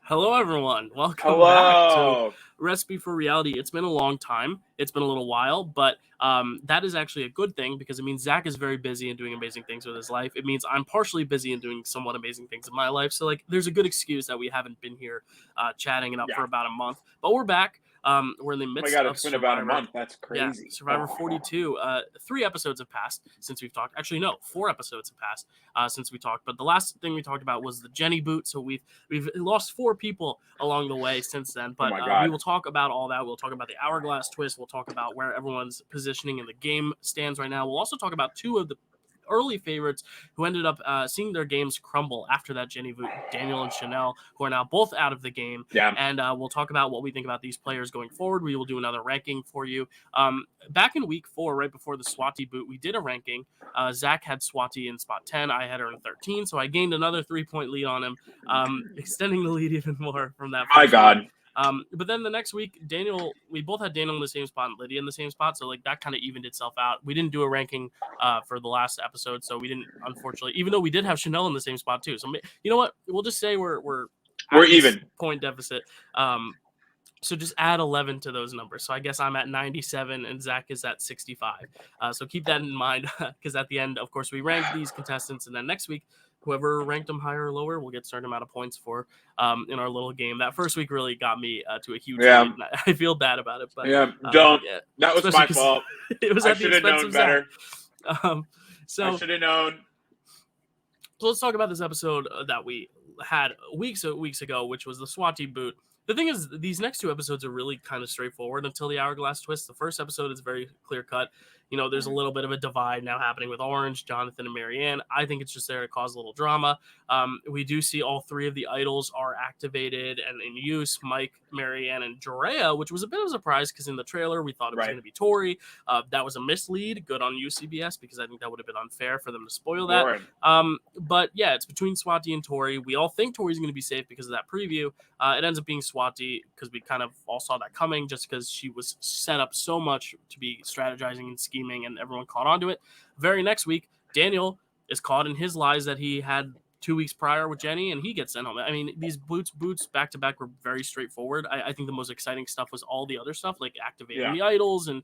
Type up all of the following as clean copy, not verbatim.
Hello, everyone. Welcome back to Hello. Recipe for Reality. It's been a long time. It's been a little while, but that is actually a good thing because it means Zach is very busy and doing amazing things with his life. It means I'm partially busy and doing somewhat amazing things in my life. So, there's a good excuse that we haven't been here chatting it up for Yeah. about a month, but we're back. We're in the Oh my midst God, of it's been about a Survivor. month. That's Yeah, crazy. Survivor 42. 3 episodes have passed since we've talked. Actually, no, 4 episodes have passed since we talked. But the last thing we talked about was the Jenny boot. So we've lost 4 people along the way since then. Oh But my we God. will talk about all that. We'll talk about the Hourglass Twist. We'll talk about where everyone's positioning in the game stands right now. We'll also talk about two of the early favorites who ended up seeing their games crumble after that Jenny boot, Daniel and Chanel, who are now both out of the game. Yeah. And we'll talk about what we think about these players going forward. We will do another ranking for you. Back in week 4, right before the Swati boot, we did a ranking. Zach had Swati in spot 10. I had her in 13, so I gained another 3-point lead on him, extending the lead even more from that. My God. Week. But then the next week, we both had Daniel in the same spot and Lydia in the same spot, so that kind of evened itself out. We didn't do a ranking for the last episode, so we didn't, unfortunately, even though we did have Chanel in the same spot too. So you know what? We'll just say we're even point deficit. So just add 11 to those numbers. So I guess I'm at 97 and Zach is at 65. So keep that in mind because at the end, of course, we rank these contestants, and then next week, whoever ranked them higher or lower will get a certain amount of points for in our little game. That first week really got me to a huge lead. I feel bad about it, but don't. Yeah. That was my fault. It was I at the expense of better. So I should have known. So let's talk about this episode that we had weeks ago, which was the Swati boot. The thing is, these next 2 episodes are really kind of straightforward until the Hourglass Twist. The first episode is very clear-cut. There's a little bit of a divide now happening with Orange, Jonathan, and Marianne. I think it's just there to cause a little drama. We do see all 3 of the idols are activated and in use, Mike, Marianne, and Drea, which was a bit of a surprise because in the trailer, we thought it was going to be Tori. That was a mislead. Good on you, CBS, because I think that would have been unfair for them to spoil that. But yeah, it's between Swati and Tori. We all think Tori's going to be safe because of that preview. It ends up being Swati because we kind of all saw that coming just because she was set up so much to be strategizing and scheming, and everyone caught on to it. Very next week, Daniel is caught in his lies that he had 2 weeks prior with Jenny, and he gets sent home. I mean, these boots back to back were very straightforward. I think the most exciting stuff was all the other stuff, like activating the idols and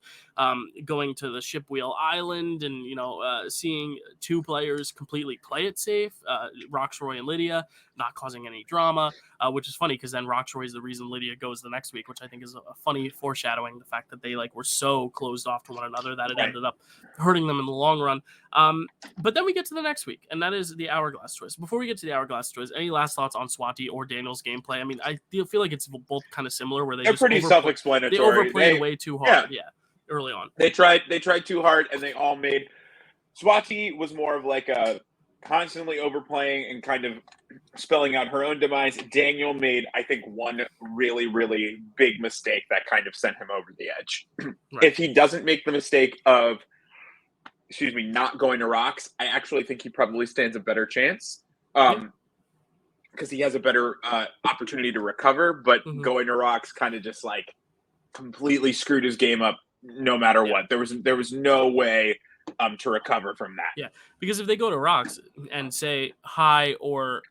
going to the Shipwheel Island and seeing 2 players completely play it safe, Roxroy and Lydia, not causing any drama, which is funny because then Roxroy is the reason Lydia goes the next week, which I think is a funny foreshadowing, the fact that they were so closed off to one another that it ended up hurting them in the long run. But then we get to the next week, and that is the Hourglass Twist. Before we get to the Hourglass Twist, any last thoughts on Swati or Daniel's gameplay? I mean, I feel like it's both kind of similar, where they're pretty self-explanatory. They overplayed way too hard, early on. They tried too hard, and they all made. Swati was more of like a constantly overplaying and kind of spelling out her own demise. Daniel made, I think, one really, really big mistake that kind of sent him over the edge. Right. If he doesn't make the mistake of, not going to rocks, I actually think he probably stands a better chance because he has a better opportunity to recover. But going to rocks kind of just completely screwed his game up no matter what. There was no way to recover from that. Yeah, because if they go to rocks and say Hi or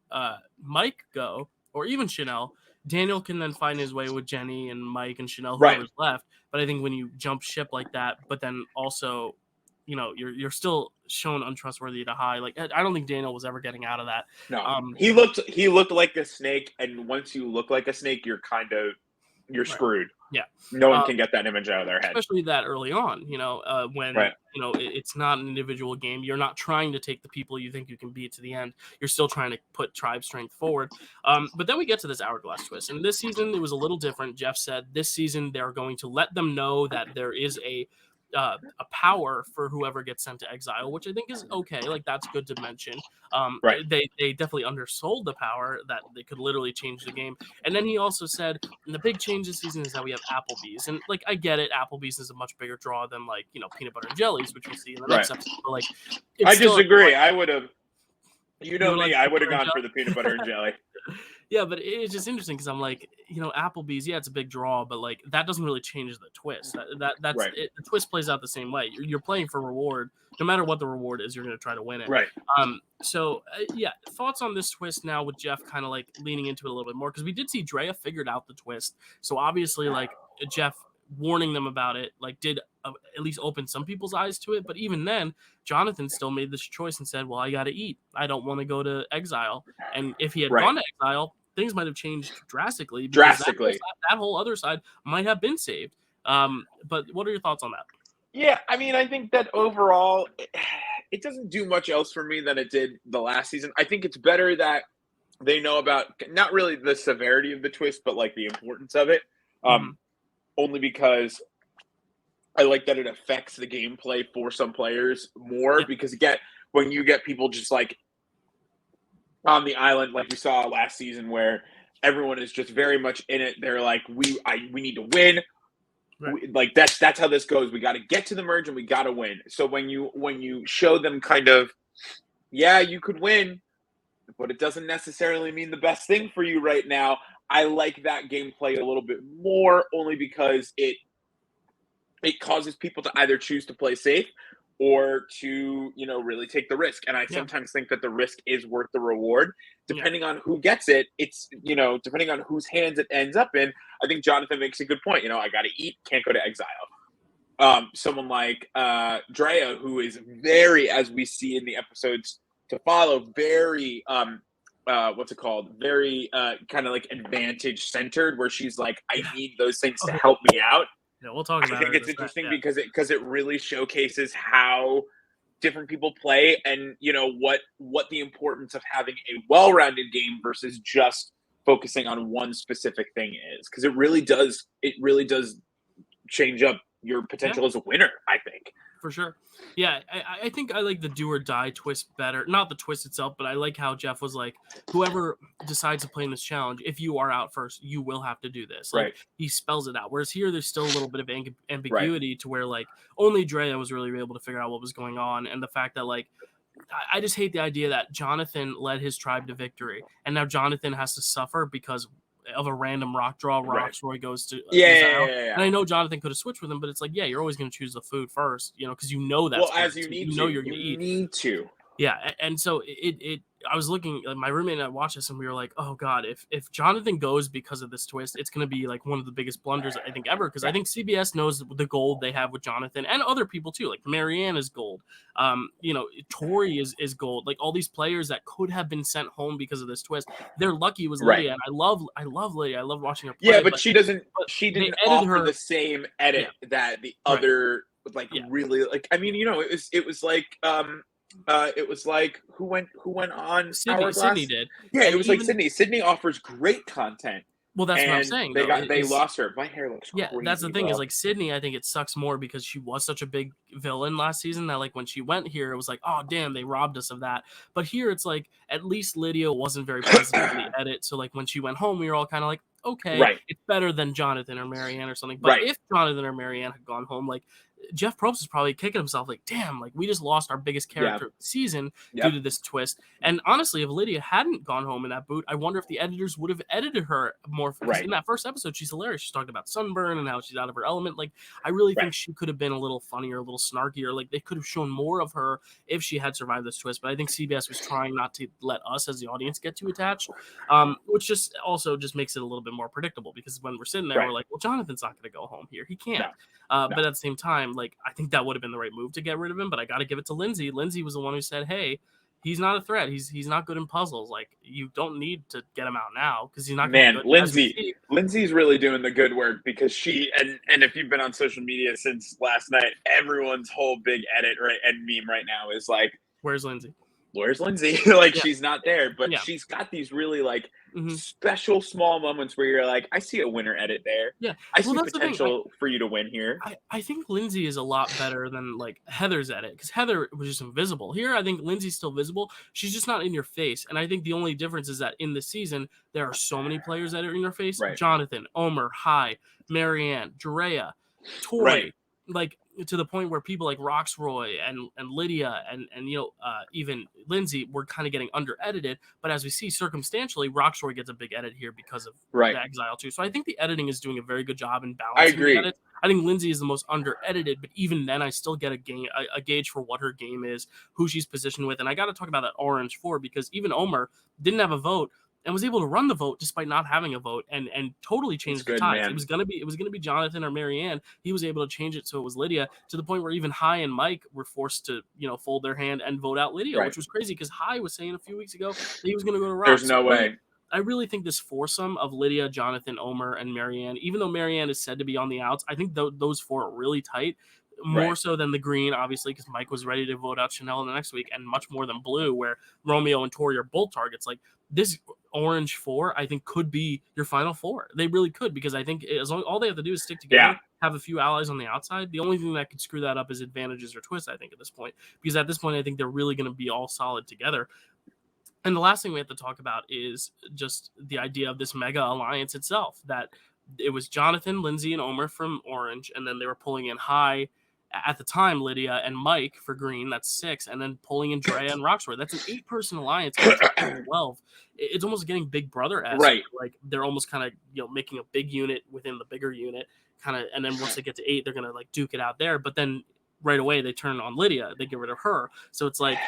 Mike go, or even Chanel, Daniel can then find his way with Jenny and Mike and Chanel, whoever's left. But I think when you jump ship like that, but then also, you're still shown untrustworthy to Hi. I don't think Daniel was ever getting out of that. No, he looked like a snake, and once you look like a snake, you're screwed. Yeah, no one can get that image out of their head, especially that early on. When it's not an individual game. You're not trying to take the people you think you can beat to the end. You're still trying to put tribe strength forward. But then we get to this Hourglass Twist, and this season it was a little different. Jeff said this season they're going to let them know that there is a power for whoever gets sent to exile, which I think is okay. That's good to mention. They definitely undersold the power that they could literally change the game. And then he also said, and the big change this season is that we have Applebee's. And I get it, Applebee's is a much bigger draw than peanut butter and jellies, which we'll see in the next episode. But I disagree. I would have You You know were like me, I would have peanut butter and gone for the peanut butter and jelly. Yeah, but it's just interesting because I'm like, Applebee's, yeah, it's a big draw, but like that doesn't really change the twist. That's Right. it. The twist plays out the same way. You're playing for reward, no matter what the reward is. You're going to try to win it. Right. So yeah, thoughts on this twist now with Jeff kind of like leaning into it a little bit more because we did see Drea figured out the twist. So obviously, like Jeff warning them about it, like did at least open some people's eyes to it. But even then, Jonathan still made this choice and said, "Well, I got to eat. I don't want to go to exile." And if he had Right. gone to exile, things might have changed drastically because that whole other side might have been saved. But what are your thoughts on that? Yeah, I mean, I think that overall, it doesn't do much else for me than it did the last season. I think it's better that they know about not really the severity of the twist, but like the importance of it. Only because I like that it affects the gameplay for some players more. Because again, when you get people just like on the island, like we saw last season, where everyone is just very much in it, they're like, we need to win. Right. Like that's how this goes. We got to get to the merge and we got to win. So when you show them kind of, yeah, you could win, but it doesn't necessarily mean the best thing for you right now. I like that gameplay a little bit more, only because it causes people to either choose to play safe or to, really take the risk. And I sometimes think that the risk is worth the reward. Depending on who gets it, it's, depending on whose hands it ends up in. I think Jonathan makes a good point. I got to eat, can't go to exile. Someone like Drea, who is very, as we see in the episodes to follow, very, what's it called? Very kind of like advantage centered, where she's like, I need those things to help me out. Yeah, we'll talk about it. I think it's interesting because it really showcases how different people play and, what the importance of having a well-rounded game versus just focusing on one specific thing is. Because it really does change up your potential as a winner, I think. For sure. Yeah, I think I like the do or die twist better. Not the twist itself, but I like how Jeff was like, whoever decides to play in this challenge, if you are out first, you will have to do this. Like, he spells it out. Whereas here, there's still a little bit of ambiguity to where, like, only Drea was really able to figure out what was going on. And the fact that, like, I just hate the idea that Jonathan led his tribe to victory. And now Jonathan has to suffer because of a random rock draw. Roy goes to and I know Jonathan could have switched with him, but it's like, you're always going to choose the food first, because that's well, as you need to, you're going to eat. Need to. Yeah, and so it I was looking, like, my roommate and I watched this, and we were like, oh god, if Jonathan goes because of this twist, it's going to be like one of the biggest blunders I think ever, because I think CBS knows the gold they have with Jonathan and other people too, like Marianne is gold, Tori is gold, like all these players that could have been sent home because of this twist. They're lucky it was Lydia, and I love Lydia. I love watching her play. Yeah, but she didn't offer the same edit that the other really, like, I mean, it was like who went on Sydney did. Yeah, it was like Sydney. Sydney offers great content. Well, that's what I'm saying. They lost her. My hair looks crazy. Yeah, that's the thing, is like Sydney, I think it sucks more because she was such a big villain last season that, like, when she went here, it was like, oh damn, they robbed us of that. But here it's like, at least Lydia wasn't very pleasant in the edit. So like when she went home, we were all kind of like, okay, it's better than Jonathan or Marianne or something. But if Jonathan or Marianne had gone home, like, Jeff Probst is probably kicking himself like, damn, like, we just lost our biggest character of the season due to this twist. And honestly, if Lydia hadn't gone home in that boot, I wonder if the editors would have edited her more. In that first episode, she's hilarious. She's talking about sunburn and how she's out of her element. Like, I really think she could have been a little funnier, a little snarkier. Like, they could have shown more of her if she had survived this twist. But I think CBS was trying not to let us as the audience get too attached, which just makes it a little bit more predictable, because when we're sitting there, we're like, well, Jonathan's not going to go home here. He can't. But at the same time, like, I think that would have been the right move to get rid of him, but I got to give it to Lindsay. Lindsay was the one who said, hey, he's not a threat. He's not good in puzzles. Like, you don't need to get him out now because he's not good. Lindsay's really doing the good work, because she, and if you've been on social media since last night, everyone's whole big edit and meme right now is like, where's Lindsay? Where's Lindsay? She's not there, but she's got these really like special small moments where you're like, I see a winner edit there. Yeah, I see potential for you to win here. I think Lindsay is a lot better than like Heather's edit, because Heather was just invisible. Here, I think Lindsay's still visible. She's just not in your face. And I think the only difference is that in this season, there are so many players that are in your face. Jonathan, Omer, Hai, Marianne, Drea, Tori. Like, to the point where people like Roxroy and Lydia and even Lindsay were kind of getting under edited. But as we see circumstantially, Roxroy gets a big edit here because of Right. the Exile too. So I think the editing is doing a very good job in I balancing the agree. edits. I think Lindsay is the most under edited, but even then I still get a gauge for what her game is, who she's positioned with. And I got to talk about that Orange 4 because even Omer didn't have a vote and was able to run the vote despite not having a vote and totally changed the tides. Man. It was gonna be Jonathan or Marianne. He was able to change it so it was Lydia, to the point where even Hai and Mike were forced to fold their hand and vote out Lydia, which was crazy because Hai was saying a few weeks ago that he was gonna go to Rock. There's no way. I really think this foursome of Lydia, Jonathan, Omer, and Marianne, even though Marianne is said to be on the outs, I think those four are really tight. More so than the green, obviously, because Mike was ready to vote out Chanel in the next week, and much more than blue, where Romeo and Tori are both targets. Like this Orange 4, I think could be your final 4. They really could, because I think all they have to do is stick together, have a few allies on the outside. The only thing that could screw that up is advantages or twists, I think, at this point, because at this point, I think they're really going to be all solid together. And the last thing we have to talk about is just the idea of this mega alliance itself, that it was Jonathan, Lindsay, and Omer from Orange, and then they were pulling in Hai, at the time, Lydia and Mike for green. That's 6, and then pulling in Drea and Roxroy. That's an 8-person alliance. 12. It's almost getting Big Brother-esque. Right. Like they're almost kind of making a big unit within the bigger unit, kind of, and then once they get to 8, they're gonna like duke it out there. But then right away they turn on Lydia. They get rid of her. So it's like.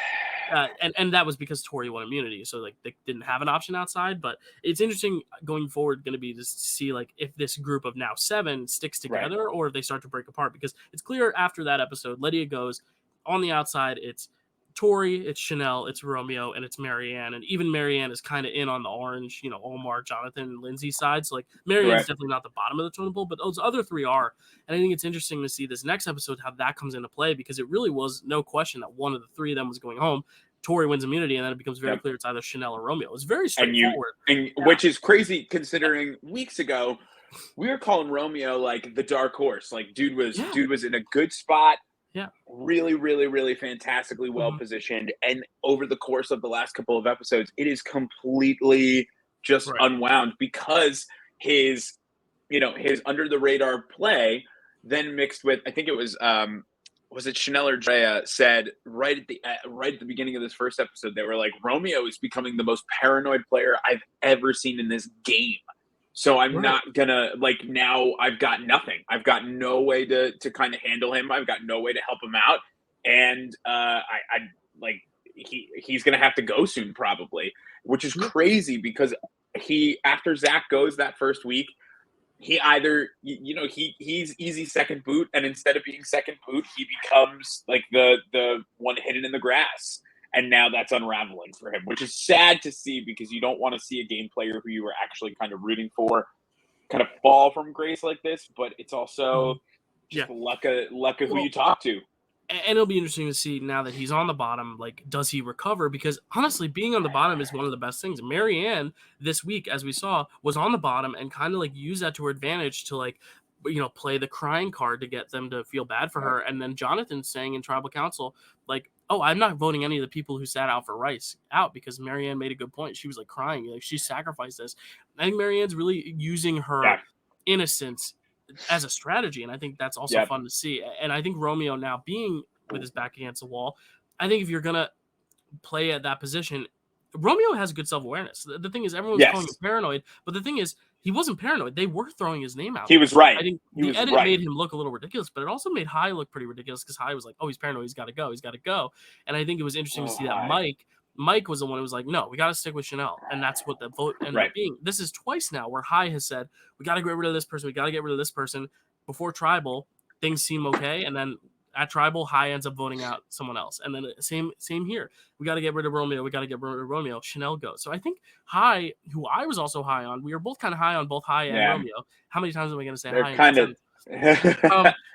And that was because Tori won immunity, so like they didn't have an option outside. But it's interesting going forward, going to be to see like if this group of now 7 sticks together or if they start to break apart. Because it's clear after that episode, Lydia goes on the outside. It's Tori, it's Chanel, it's Romeo, and it's Marianne. And even Marianne is kind of in on the Orange, Omar, Jonathan, and Lindsay side. So like Marianne's definitely not the bottom of the totem pole, but those other 3 are. And I think it's interesting to see this next episode how that comes into play, because it really was no question that one of the 3 of them was going home. Tori wins immunity, and then it becomes very clear it's either Chanel or Romeo. It's very straightforward. Which is crazy considering weeks ago we were calling Romeo like the dark horse. Like dude was in a good spot. Yeah. Really, really, really fantastically well positioned. And over the course of the last couple of episodes, it is completely just unwound because his under the radar play then mixed with, I think it was it Chanel or Drea said right at the beginning of this first episode, they were like, Romeo is becoming the most paranoid player I've ever seen in this game. So I'm not gonna, like, now I've got nothing. I've got no way to kind of handle him. I've got no way to help him out. And he's gonna have to go soon probably, which is crazy because after Zach goes that first week, he either, he's easy second boot, and instead of being second boot, he becomes like the one hidden in the grass. And now that's unraveling for him, which is sad to see because you don't want to see a game player who you were actually kind of rooting for kind of fall from grace like this. But it's also just luck of who you talk to. And it'll be interesting to see now that he's on the bottom, like, does he recover? Because honestly, being on the bottom is one of the best things. Marianne this week, as we saw, was on the bottom and kind of like use that to her advantage to like, play the crying card to get them to feel bad for her. And then Jonathan saying in tribal council, like, oh, I'm not voting any of the people who sat out for Rice out because Marianne made a good point. She was like crying, like she sacrificed this. I think Marianne's really using her innocence as a strategy, and I think that's also fun to see. And I think Romeo now being with his back against the wall, I think if you're gonna play at that position, Romeo has good self-awareness. The thing is, everyone's calling him paranoid, but the thing is, he wasn't paranoid. They were throwing his name out. He was right. I think the edit made him look a little ridiculous, but it also made Hai look pretty ridiculous because Hai was like, oh, he's paranoid. He's got to go. And I think it was interesting to see that Mike was the one who was like, no, we got to stick with Chanel. And that's what the vote ended up being. This is twice now where Hai has said, we got to get rid of this person. We got to get rid of this person. Before Tribal, things seem okay. And then at Tribal, Hai ends up voting out someone else. And then same here. We got to get rid of Romeo. Chanel goes. So I think Hai, who I was also high on, we were both kind of high on both Hai and Romeo. How many times am I going to say Hai? Kind of.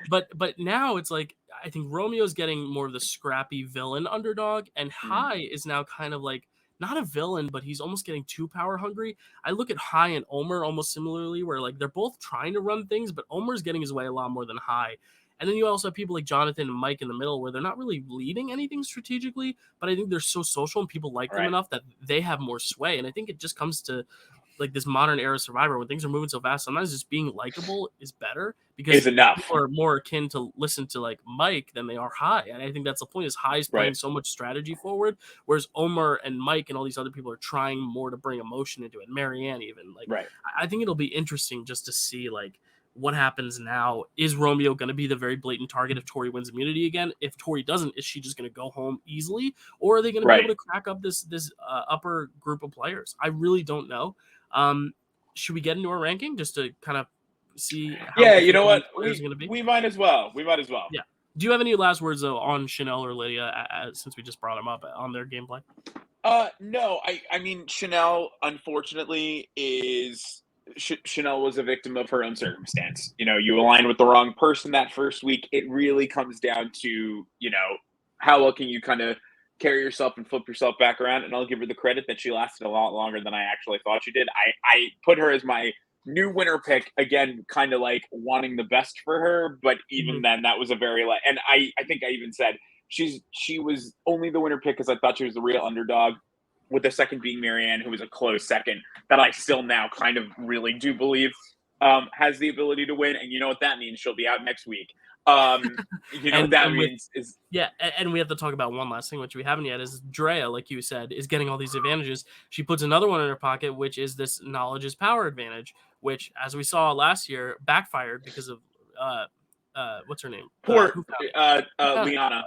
But now it's like, I think Romeo's getting more of the scrappy villain underdog, and Hai is now kind of like not a villain, but he's almost getting too power hungry. I look at Hai and Omer almost similarly, where like they're both trying to run things, but Omer's getting his way a lot more than Hai. And then you also have people like Jonathan and Mike in the middle where they're not really leading anything strategically, but I think they're so social and people like them enough that they have more sway. And I think it just comes to like this modern era Survivor when things are moving so fast. Sometimes just being likable is better because Is enough. people are more akin to listen to like Mike than they are Hai, and I think that's the point. Is Hai's playing so much strategy forward, whereas Omar and Mike and all these other people are trying more to bring emotion into it. Marianne even I think it'll be interesting just to see like what happens now. Is Romeo going to be the very blatant target if Tori wins immunity again? If Tori doesn't, is she just going to go home easily, or are they going to be able to crack up this upper group of players? I really don't know. Should we get into our ranking just to kind of see how you know what, be? We might as well. Yeah. Do you have any last words though on Chanel or Lydia since we just brought them up on their gameplay? No, I mean Chanel unfortunately Chanel was a victim of her own circumstance. You aligned with the wrong person that first week. It really comes down to, how well can you kind of carry yourself and flip yourself back around. And I'll give her the credit that she lasted a lot longer than I actually thought she did. I put her as my new winner pick, again, kind of like wanting the best for her. But even then, that was a very and I think I even said she was only the winner pick because I thought she was the real underdog, with the second being Marianne, who was a close second, that I still now kind of really do believe has the ability to win. And you know what that means? She'll be out next week. You know what that means is... Yeah, and we have to talk about one last thing, which we haven't yet, is Drea, like you said, is getting all these advantages. She puts another one in her pocket, which is this knowledge is power advantage, which, as we saw last year, backfired because of... what's her name? Liana.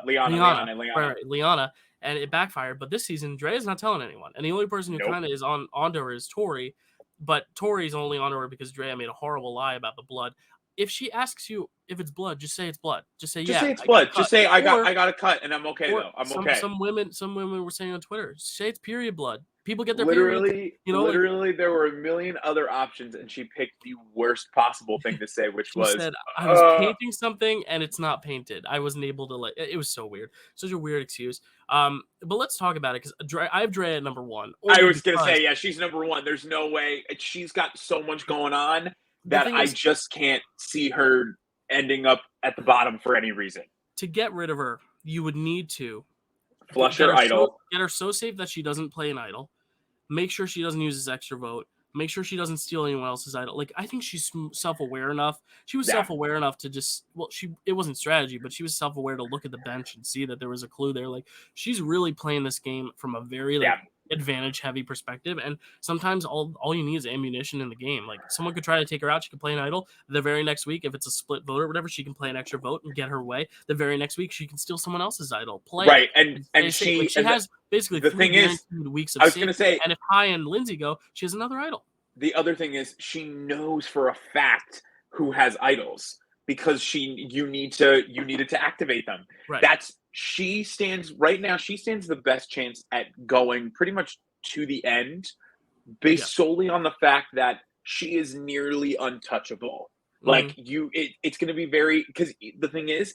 Right, Liana, and it backfired. But this season, Drea's not telling anyone, and the only person who kind of is onto her is Tori. But Tori's only onto her because Drea made a horrible lie about the blood. If she asks you if it's blood, just say it's blood. Just say say it's blood. Just say I got a cut and I'm okay though. I'm okay. Some women were saying on Twitter, say it's period blood. People get their period. Literally, there were a million other options, and she picked the worst possible thing to say, which was said, I was painting something and it's not painted. I wasn't able to it was so weird. Such a weird excuse. But let's talk about it because I have Drea at number one. I was gonna say, yeah, she's number one. There's no way. She's got so much going on that I just can't see her ending up at the bottom for any reason. To get rid of her, you would need to flush her idol. Get her so safe that she doesn't play an idol. Make sure she doesn't use his extra vote. Make sure she doesn't steal anyone else's idol. Like, I think she's self-aware enough. She was self-aware enough to just, it wasn't strategy, but she was self-aware to look at the bench and see that there was a clue there. Like, she's really playing this game from a very, advantage heavy perspective, and sometimes all you need is ammunition in the game. Like, someone could try to take her out, she could play an idol. The very next week, if it's a split vote or whatever, she can play an extra vote and get her way. The very next week, she can steal someone else's idol, play and she has basically the thing is, weeks of I was gonna say, and if Hai and Lindsay go, she has another idol. The other thing is, she knows for a fact who has idols because you need to activate them. Right. She stands the best chance at going pretty much to the end based solely on the fact that she is nearly untouchable. Like it's going to be very, because the thing is,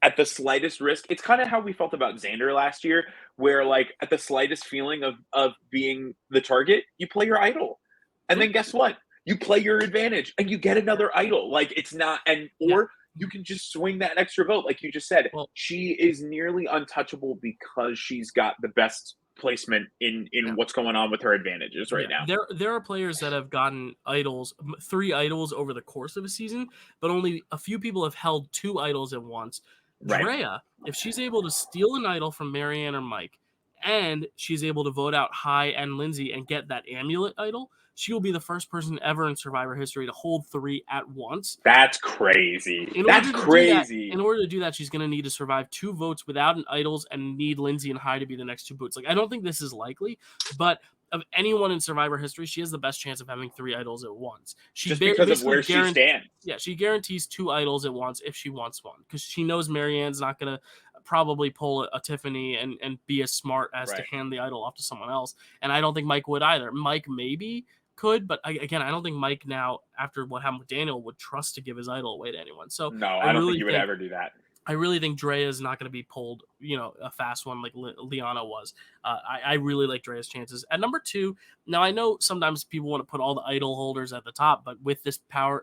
at the slightest risk, it's kind of how we felt about Xander last year, where like at the slightest feeling of being the target, you play your idol. And then guess what? You play your advantage and you get another idol. Like it's not, or you can just swing that extra vote. Like you just said, she is nearly untouchable because she's got the best placement in what's going on with her advantages right now. There are players that have gotten idols, 3 idols over the course of a season, but only a few people have held 2 idols at once. Right. Drea, if she's able to steal an idol from Marianne or Mike, and she's able to vote out Hai and Lindsay and get that amulet idol, she will be the first person ever in Survivor history to hold 3 at once. That's crazy. In order to do that, she's going to need to survive 2 votes without an idols and need Lindsay and Hai to be the next 2 votes. Like, I don't think this is likely, but of anyone in Survivor history, she has the best chance of having 3 idols at once. Just because of where she stands. Yeah, she guarantees 2 idols at once if she wants one, because she knows Marianne's not going to probably pull a Tiffany and be as smart as to hand the idol off to someone else. And I don't think Mike would either. Mike maybe could, but again, I don't think Mike now, after what happened with Daniel, would trust to give his idol away to anyone. So no, I don't think you would ever do that. I really think Drea is not going to be pulled, a fast one like Liana was. I really like Drea's chances. At number 2, now I know sometimes people want to put all the idol holders at the top, but with this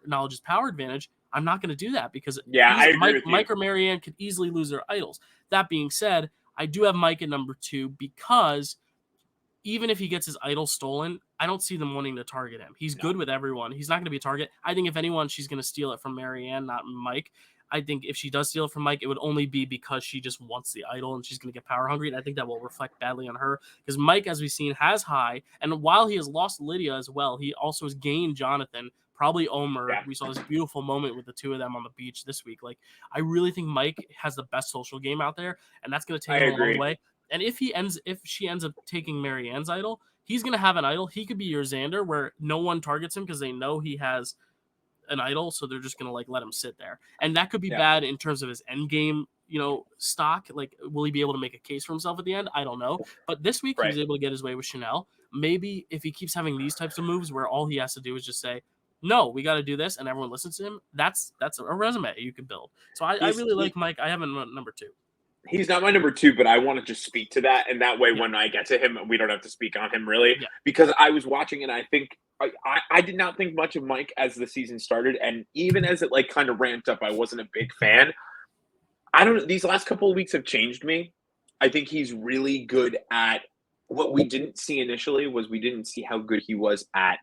knowledge is power advantage, I'm not going to do that because Mike or Marianne could easily lose their idols. That being said, I do have Mike at number 2 because even if he gets his idol stolen, I don't see them wanting to target him. He's good with everyone. He's not going to be a target. I think if anyone, she's going to steal it from Marianne, not Mike. I think if she does steal it from Mike, it would only be because she just wants the idol and she's going to get power hungry. And I think that will reflect badly on her because Mike, as we've seen, has High. And while he has lost Lydia as well, he also has gained Jonathan, probably Omer. Yeah. We saw this beautiful moment with the two of them on the beach this week. Like, I really think Mike has the best social game out there, and that's going to take him a long way. And if she ends up taking Marianne's idol, he's going to have an idol. He could be your Xander where no one targets him because they know he has an idol, so they're just going to like let him sit there. And that could be bad in terms of his end game, stock. Like, will he be able to make a case for himself at the end? I don't know. But this week he was able to get his way with Chanel. Maybe if he keeps having these types of moves where all he has to do is just say, no, we got to do this, and everyone listens to him, that's a resume you could build. So I really like Mike. I have him at number 2. He's not my number 2, but I want to just speak to that. And that way, when I get to him, we don't have to speak on him really, because I was watching and I think I did not think much of Mike as the season started. And even as it like kind of ramped up, I wasn't a big fan. These last couple of weeks have changed me. I think he's really good at what we didn't see initially was we didn't see how good he was at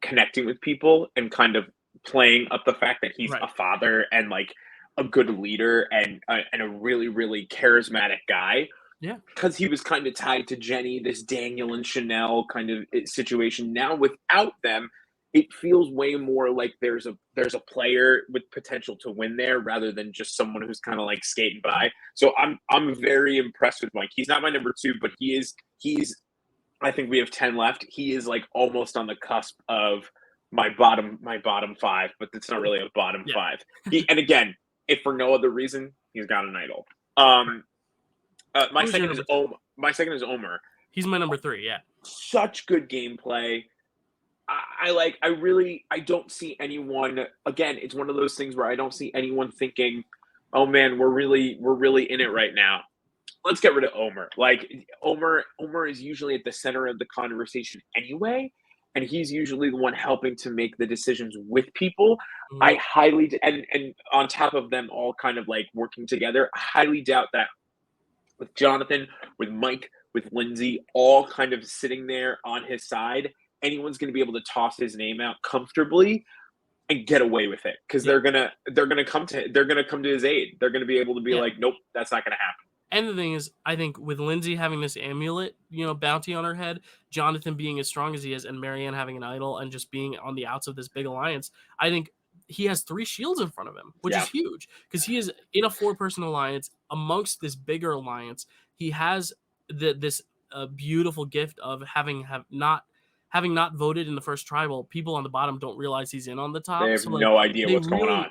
connecting with people and kind of playing up the fact that he's a father and like a good leader and a really, really charismatic guy. Yeah. Because he was kind of tied to Jenny, this Daniel and Chanel kind of situation. Now without them, it feels way more like there's a player with potential to win there rather than just someone who's kind of like skating by. So I'm very impressed with Mike. He's not my number 2, but he's I think we have 10 left. He is like almost on the cusp of my bottom 5, but it's not really a bottom 5. And again, if for no other reason, he's got an idol. My second is Omer. He's my number 3. Yeah. Such good gameplay. I don't see anyone. Again, it's one of those things where I don't see anyone thinking, "Oh man, we're really in it right now. Let's get rid of Omer." Like Omer is usually at the center of the conversation anyway. And he's usually the one helping to make the decisions with people. Mm-hmm. I highly and on top of them all kind of like working together, I highly doubt that with Jonathan, with Mike, with Lindsay, all kind of sitting there on his side, anyone's going to be able to toss his name out comfortably and get away with it because they're gonna come to his aid. They're gonna be able to be like, nope, that's not gonna happen. And the thing is, I think with Lindsay having this amulet, bounty on her head, Jonathan being as strong as he is, and Marianne having an idol and just being on the outs of this big alliance, I think he has 3 shields in front of him, which is huge because he is in a 4-person alliance amongst this bigger alliance. He has this beautiful gift of having not voted in the first tribal. People on the bottom don't realize he's in on the top. They have no idea what's going on.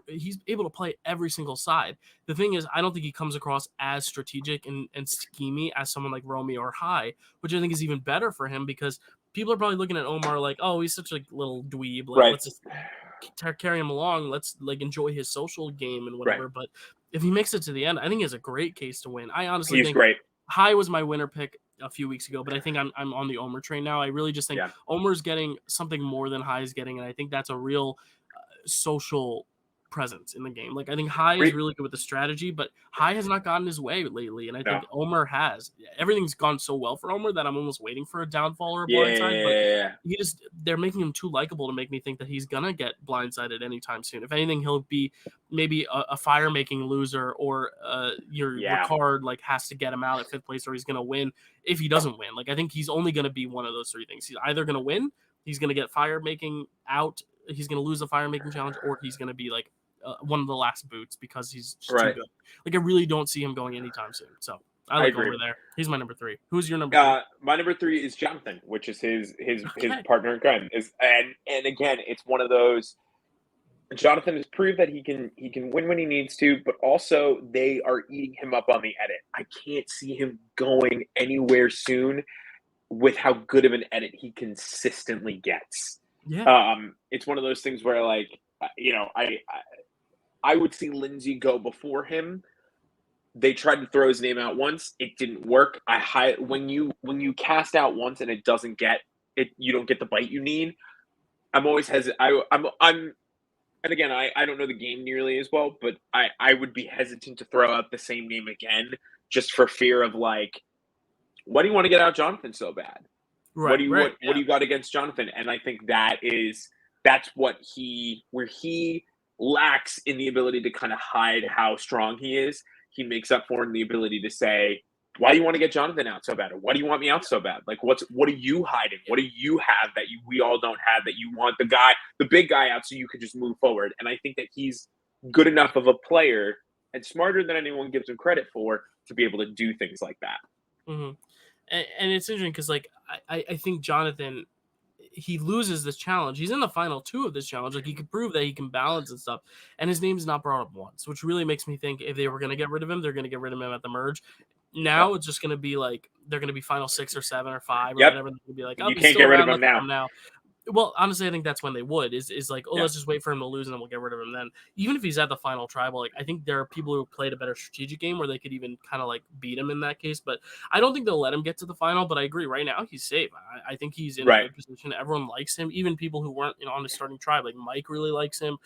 He's able to play every single side. The thing is, I don't think he comes across as strategic and schemy as someone like Romy or High, which I think is even better for him because people are probably looking at Omar like, oh, he's such a little dweeb. Like, let's just carry him along. Let's like enjoy his social game and whatever. But if he makes it to the end, I think he has a great case to win. I honestly think great. High was my winner pick a few weeks ago, but I think I'm on the Omer train now. I really just think Omer's getting something more than High is getting, and I think that's a real social presence in the game. Like I think High is really good with the strategy, but High has not gotten his way lately, and I think Omer has. Everything's gone so well for Omer that I'm almost waiting for a downfall or a blindside. But they're making him too likable to make me think that he's gonna get blindsided anytime soon. If anything, he'll be maybe a fire making loser, or your Ricard like has to get him out at 5th place, or he's gonna win if he doesn't win. Like I think he's only gonna be one of those 3 things. He's either gonna win, he's gonna get fire making out, he's gonna lose the fire making challenge, or he's gonna be like one of the last boots because he's just too good. Like I really don't see him going anytime soon. So I like over there. He's my number 3. Who's your number 3? My number 3 is Jonathan, which is his partner in crime. And again, it's one of those. Jonathan has proved that he can win when he needs to, but also they are eating him up on the edit. I can't see him going anywhere soon with how good of an edit he consistently gets. Yeah. It's one of those things where like, I would see Lindsay go before him. They tried to throw his name out once. It didn't work. When you cast out once and it doesn't get it, you don't get the bite you need. I'm always hesitant. And again, I don't know the game nearly as well, but I would be hesitant to throw out the same name again just for fear of like why do you want to get out Jonathan so bad? What Right, do you right, what do you got against Jonathan? And I think that's where he lacks in the ability to kind of hide how strong he is. He makes up for in the ability to say, why do you want to get Jonathan out so bad? Or why do you want me out so bad? Like, what are you hiding? What do you have that we all don't have, that you want the big guy out so you can just move forward? And I think that he's good enough of a player and smarter than anyone gives him credit for to be able to do things like that. Mm-hmm. And it's interesting because, like, I think Jonathan, he loses this challenge. He's in the final 2 of this challenge. Like, he could prove that he can balance and stuff, and his name's not brought up once, which really makes me think if they were going to get rid of him, they're going to get rid of him at the merge. Now it's just going to be like they're going to be final 6 or 7 or 5 or whatever. They're going to be like, oh, you he's can't still get rid of around, him let's now. come now. Well, honestly, I think that's when they would is like, let's just wait for him to lose and then we'll get rid of him then. Even if he's at the final tribal, like, I think there are people who played a better strategic game where they could even kind of like beat him in that case. But I don't think they'll let him get to the final. But I agree, right now he's safe. I think he's in a good position. Everyone likes him, even people who weren't on his starting tribe. Like Mike really likes him.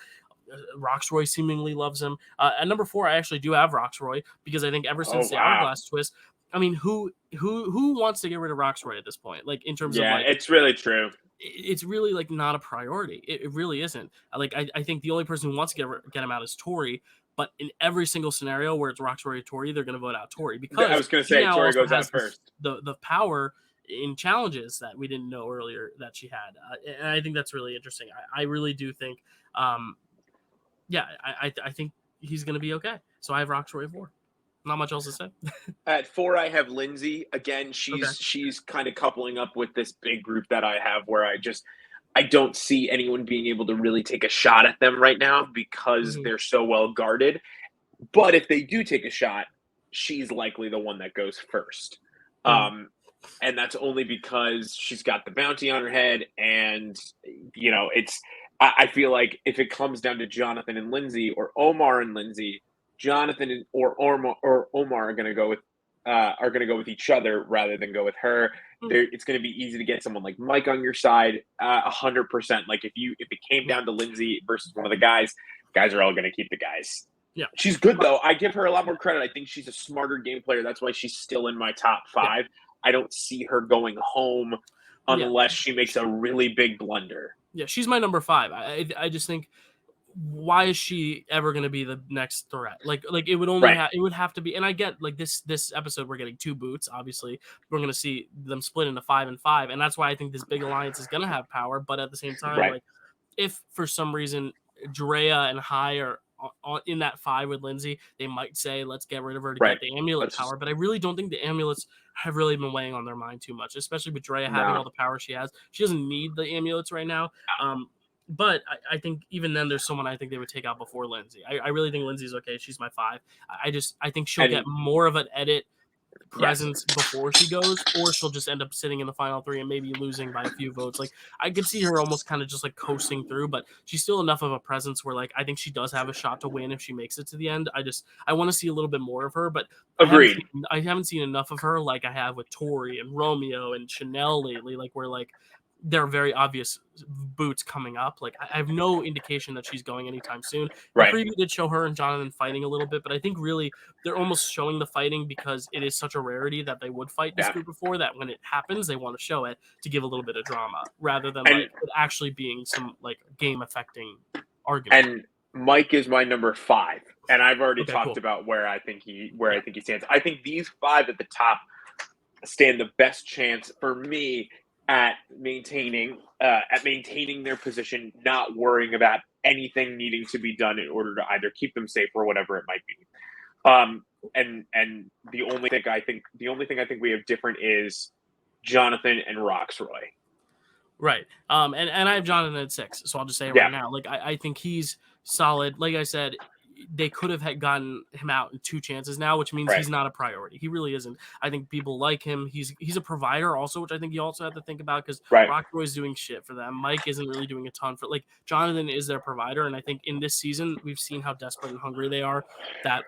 Roxroy seemingly loves him. At number 4, I actually do have Roxroy because I think ever since the Hourglass Twist, I mean, who wants to get rid of Roxroy at this point? Like, in terms of like, it's really true. It's really like not a priority. It really isn't. Like, I think the only person who wants to get him out is Tori. But in every single scenario where it's Roxroy or Tori, they're going to vote out Tori because I was going to say Tori goes out first. The power in challenges that we didn't know earlier that she had, and I think that's really interesting. I really do think, I think he's going to be okay. So I have Roxroy 4. Not much else to say. At 4, I have Lindsay. Again, she's kind of coupling up with this big group that I have where I don't see anyone being able to really take a shot at them right now because they're so well guarded. But if they do take a shot, she's likely the one that goes first. And that's only because she's got the bounty on her head. And, I feel like if it comes down to Jonathan and Lindsay or Omar and Lindsay, Jonathan or Omar are going to go with each other rather than go with her. It's going to be easy to get someone like Mike on your side, 100%. Like if it came down to Lindsay versus one of the guys are all going to keep the guys. Yeah, she's good though. I give her a lot more credit. I think she's a smarter game player. That's why she's still in my top 5. Yeah. I don't see her going home unless she makes a really big blunder. Yeah, she's my number 5. I just think, why is she ever going to be the next threat? Like it would only it would have to be. And I get like this episode we're getting 2 boots. Obviously, we're going to see them split into 5 and 5, and that's why I think this big alliance is going to have power. But at the same time, like if for some reason Drea and Hai are in that 5 with Lindsay, they might say let's get rid of her to get the amulet power. But I really don't think the amulets have really been weighing on their mind too much, especially with Drea having all the power she has. She doesn't need the amulets right now. But I think even then there's someone I think they would take out before Lindsay. I really think Lindsay's okay. She's my 5. I think she'll get more of an edit presence before she goes, or she'll just end up sitting in the final 3 and maybe losing by a few votes. Like I could see her almost kind of just like coasting through, but she's still enough of a presence where like I think she does have a shot to win if she makes it to the end. I want to see a little bit more of her, but agreed. I haven't seen enough of her like I have with Tori and Romeo and Chanel lately, like where like there are very obvious boots coming up. Like I have no indication that she's going anytime soon. The preview did show her and Jonathan fighting a little bit, but I think really they're almost showing the fighting because it is such a rarity that they would fight this group before, that when it happens, they want to show it to give a little bit of drama rather than like it actually being some like game affecting argument. And Mike is my number 5. And I've already talked about where I think he stands. I think these 5 at the top stand the best chance for me at maintaining their position, not worrying about anything needing to be done in order to either keep them safe or whatever it might be. And the only thing I think we have different is Jonathan and Roxroy. Right. And I have Jonathan at 6, so I'll just say it right now. Like I think he's solid. Like I said, they could have gotten him out in 2 chances now, which means he's not a priority. He really isn't. I think people like him. He's a provider also, which I think you also have to think about because Rockroy's doing shit for them. Mike isn't really doing a ton for like Jonathan is their provider, and I think in this season we've seen how desperate and hungry they are. That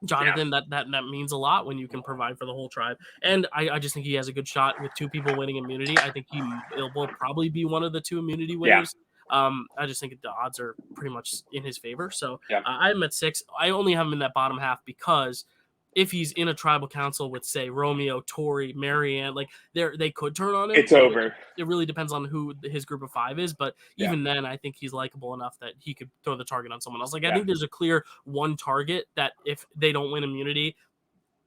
Jonathan, that means a lot when you can provide for the whole tribe. And I just think he has a good shot with 2 people winning immunity. I think he will probably be one of the 2 immunity winners. I just think the odds are pretty much in his favor. So I'm at 6. I only have him in that bottom half because if he's in a tribal council with, say, Romeo, Tori, Marianne, like they could turn on him. It's over. It really depends on who his group of 5 is, but even then, I think he's likable enough that he could throw the target on someone else. Like I think there's a clear one target that if they don't win immunity,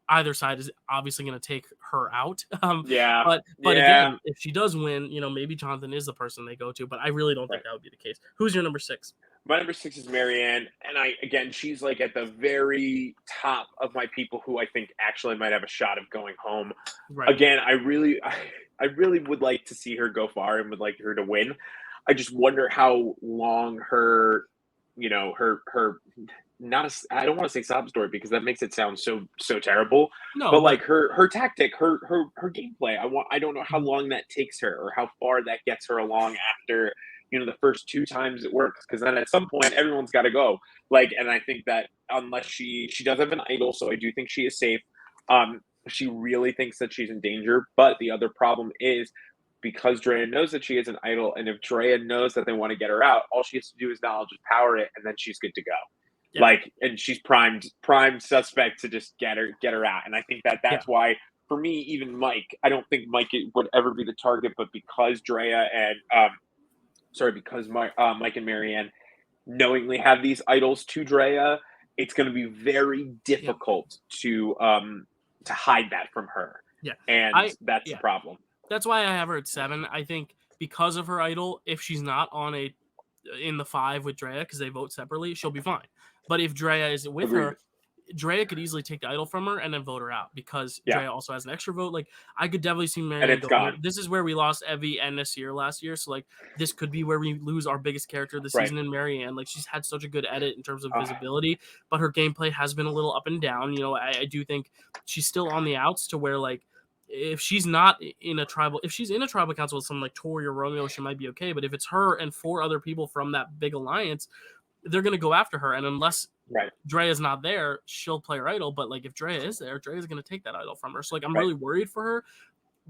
either side is obviously going to take her out. But again, if she does win, maybe Jonathan is the person they go to. But I really don't think that would be the case. Who's your number 6? My number 6 is Marianne, and she's like at the very top of my people who I think actually might have a shot of going home. Right. Again, I really would like to see her go far and would like her to win. I just wonder how long her I don't want to say sob story because that makes it sound so terrible. No, but like her tactic, her gameplay. I don't know how long that takes her or how far that gets her along after the first 2 times it works, because then at some point everyone's got to go. And I think that unless she does have an idol, so I do think she is safe. She really thinks that she's in danger, but the other problem is because Drea knows that she is an idol, and if Drea knows that they want to get her out, all she has to do is knowledge and power it, and then she's good to go. Yeah. And she's primed suspect to just get her out. And I think that's why, for me, even Mike, I don't think Mike would ever be the target, but because Drea and Mike and Marianne knowingly have these idols to Drea, it's going to be very difficult to hide that from her. Yeah, and that's the problem. That's why I have her at 7. I think because of her idol, if she's not in the 5 with Drea because they vote separately, she'll be fine. But if Drea is with her, Drea could easily take the idol from her and then vote her out because Drea also has an extra vote. Like I could definitely see Marianne go. This is where we lost Evie and Nasir last year, so like this could be where we lose our biggest character this season in Marianne. Like she's had such a good edit in terms of visibility, but her gameplay has been a little up and down. I do think she's still on the outs to where like if she's not in a tribal, if she's in a tribal council with someone like Tori or Romeo, she might be okay. But if it's her and 4 other people from that big alliance, they're going to go after her. And unless Drea's not there, she'll play her idol. But like if Drea is there, Drea's going to take that idol from her. So like I'm really worried for her.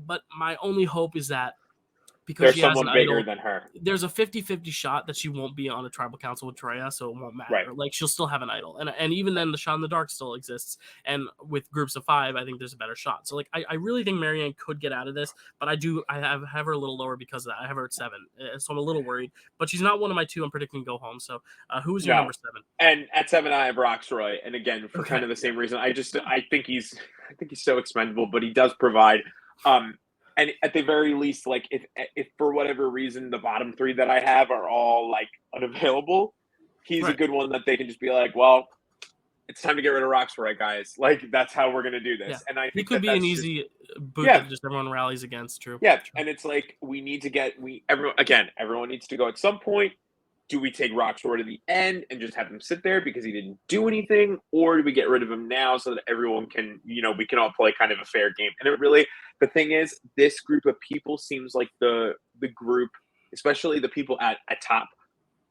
But my only hope is that because there's she has someone an bigger idol, than her. There's a 50-50 shot that she won't be on a tribal council with Drea, so it won't matter. Right. Like she'll still have an idol. And even then the shot in the dark still exists. And with groups of 5, I think there's a better shot. So like I really think Marianne could get out of this, but I have her a little lower because of that. I have her at 7. So I'm a little worried. But she's not one of my 2 I'm predicting go home. So who's your number 7? And at 7 I have Roxroy. And again, for kind of the same reason. I think he's so expendable, but he does provide and at the very least, like if for whatever reason the bottom 3 that I have are all like unavailable, he's a good one that they can just be like, well, it's time to get rid of Roxroy, guys. Like that's how we're gonna do this. Yeah. And I think he could be an easy boot that just everyone rallies against. True. Yeah, True. And it's like we need to get everyone needs to go at some point. Do we take Roxroy to the end and just have him sit there because he didn't do anything? Or do we get rid of him now so that everyone can, we can all play kind of a fair game? And the thing is, this group of people seems like the group, especially the people at top,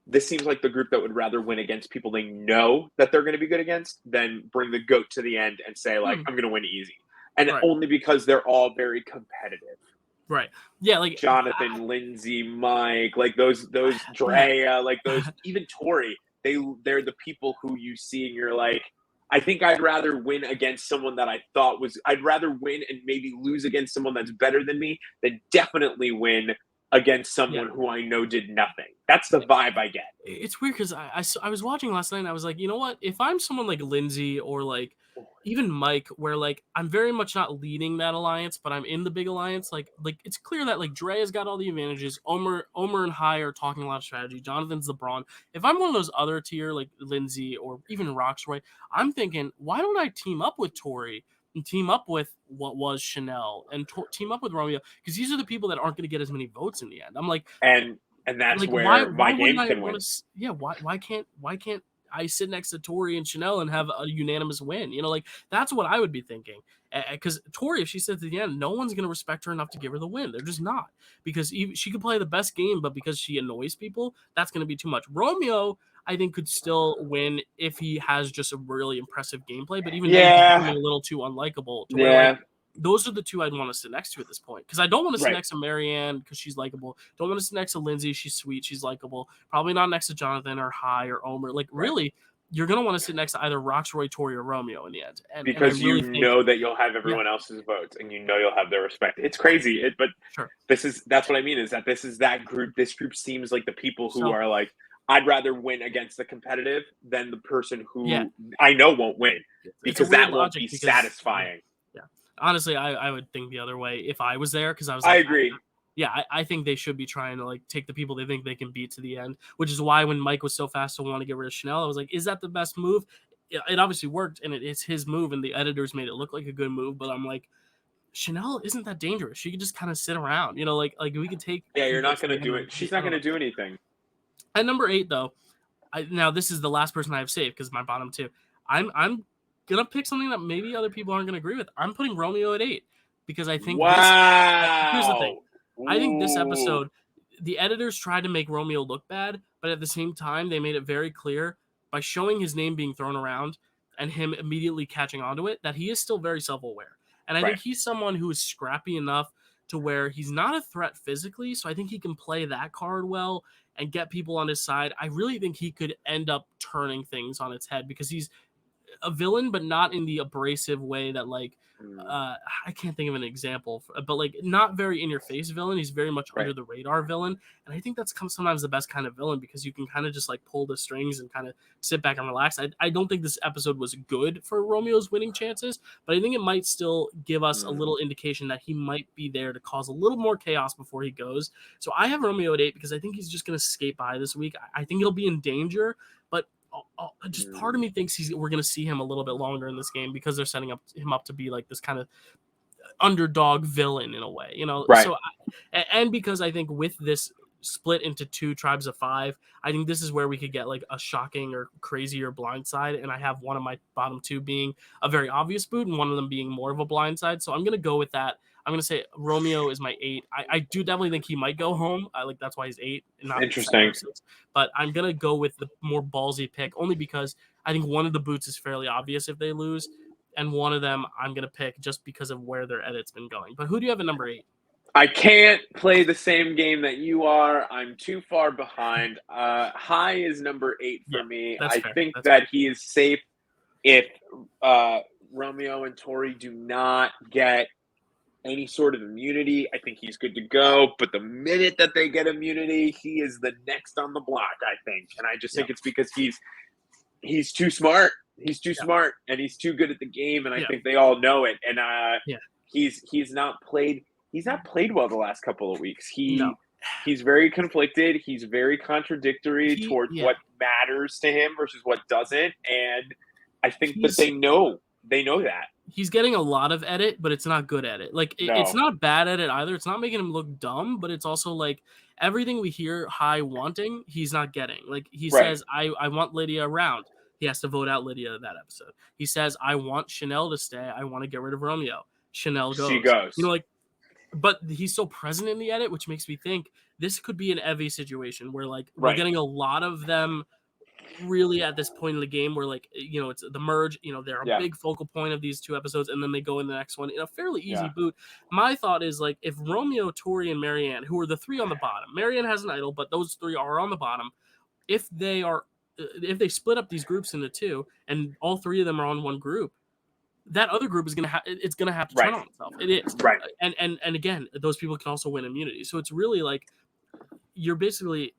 this seems like the group that would rather win against people they know that they're going to be good against than bring the GOAT to the end and say, like, I'm going to win easy. And only because they're all very competitive. Right. Yeah, like Jonathan, Lindsay, Mike, like those Drea, like those even Tori, they're the people who you see and you're like, I think I'd rather win against someone that I'd rather win and maybe lose against someone that's better than me than definitely win against someone who I know did nothing. That's the vibe I get. It's weird because I was watching last night and I was like, you know what? If I'm someone like Lindsay or like even Mike, where like I'm very much not leading that alliance, but I'm in the big alliance, like it's clear that like Drea's got all the advantages. Omer and Hai are talking a lot of strategy. Jonathan's the brawn. If I'm one of those other tier like Lindsay or even Roxroy, I'm thinking, why don't I team up with Tori? And team up with what was Chanel and team up with Romeo, because these are the people that aren't going to get as many votes in the end. I'm like, and that's like, where my game can win. Why can't I sit next to Tori and Chanel and have a unanimous win? Like that's what I would be thinking. Because Tori, if she sits at the end, no one's going to respect her enough to give her the win. They're just not, because she could play the best game, but because she annoys people, that's going to be too much. Romeo, I think, could still win if he has just a really impressive gameplay, but even then he's becoming a little too unlikable. Where, like, those are the 2 I'd want to sit next to at this point, because I don't want to sit next to Marianne because she's likable. Don't want to sit next to Lindsay. She's sweet. She's likable. Probably not next to Jonathan or Hai or Omer. Like really, you're going to want to sit next to either Roxroy, Tori, or Romeo in the end. And I because really you think, know that you'll have everyone else's votes, and you know you'll have their respect. It's crazy, but sure. that's what I mean, is that this is that group. This group seems like the people who So- are like, I'd rather win against the competitive than the person who Yeah. I know won't win, It's a because weird that won't be logic because- satisfying. Yeah. Honestly, I would think the other way if I was there, because I was I like, agree. I think they should be trying to like take the people they think they can beat to the end, which is why when Mike was so fast to want to get rid of Chanel, I was like, is that the best move? It obviously worked, and it's his move, and the editors made it look like a good move, but I'm like, Chanel isn't that dangerous. She could just kind of sit around, like we could take. Yeah, you're not people going to to do the it. end. She's I not don't going to know. do anything. At number 8, though, now this is the last person I have saved because my bottom 2. I'm gonna pick something that maybe other people aren't gonna agree with. I'm putting Romeo at 8 because I think here's the thing. I think this episode, the editors tried to make Romeo look bad, but at the same time, they made it very clear by showing his name being thrown around and him immediately catching onto it that he is still very self-aware. And I think he's someone who is scrappy enough to where he's not a threat physically, so I think he can play that card well and get people on his side. I really think he could end up turning things on its head because he's a villain, but not in the abrasive way that like I can't think of an example, but like not very in your face villain. He's very much under the radar villain, and I think that's sometimes the best kind of villain because you can kind of just like pull the strings and kind of sit back and relax. I don't think this episode was good for Romeo's winning chances, but I think it might still give us a little indication that he might be there to cause a little more chaos before he goes. So I have Romeo at 8 because I think he's just going to skate by this week. I think he'll be in danger, but just part of me thinks we're going to see him a little bit longer in this game because they're setting him up to be like this kind of underdog villain in a way, Right. So, and because I think with this split into 2 tribes of 5, I think this is where we could get like a shocking or crazy or blindside. And I have one of my bottom 2 being a very obvious boot and one of them being more of a blindside. So I'm going to go with that. I'm going to say Romeo is my 8. I do definitely think he might go home. That's why he's 8. Not interesting. 6. But I'm going to go with the more ballsy pick only because I think one of the boots is fairly obvious if they lose. And one of them I'm going to pick just because of where their edit's been going. But who do you have at number 8? I can't play the same game that you are. I'm too far behind. High is number 8 for me. I think that he is safe if Romeo and Tori do not get any sort of immunity. I think he's good to go. But the minute that they get immunity, he is the next on the block, I think. And I just think it's because he's too smart. He's too smart, and he's too good at the game, and I think they all know it. And he's not played well the last couple of weeks. He's very conflicted. He's very contradictory towards what matters to him versus what doesn't. And I think that they know that. He's getting a lot of edit, but it's not good edit. Like it's not bad edit either. It's not making him look dumb, but it's also like everything we hear High wanting, he's not getting. Like he says, I want Lydia around. He has to vote out Lydia that episode. He says, I want Chanel to stay. I want to get rid of Romeo. Chanel goes. She goes. But he's so present in the edit, which makes me think this could be an Evie situation where like we're getting a lot of them really at this point in the game where like it's the merge, they're a big focal point of these 2 episodes, and then they go in the next one in a fairly easy boot. My thought is like if Romeo, Tori, and Marianne, who are the 3 on the bottom, Marianne has an idol, but those 3 are on the bottom. If they split up these groups into 2 and all 3 of them are on one group, that other group is gonna have to turn on itself. It is and again, those people can also win immunity. So it's really like you're basically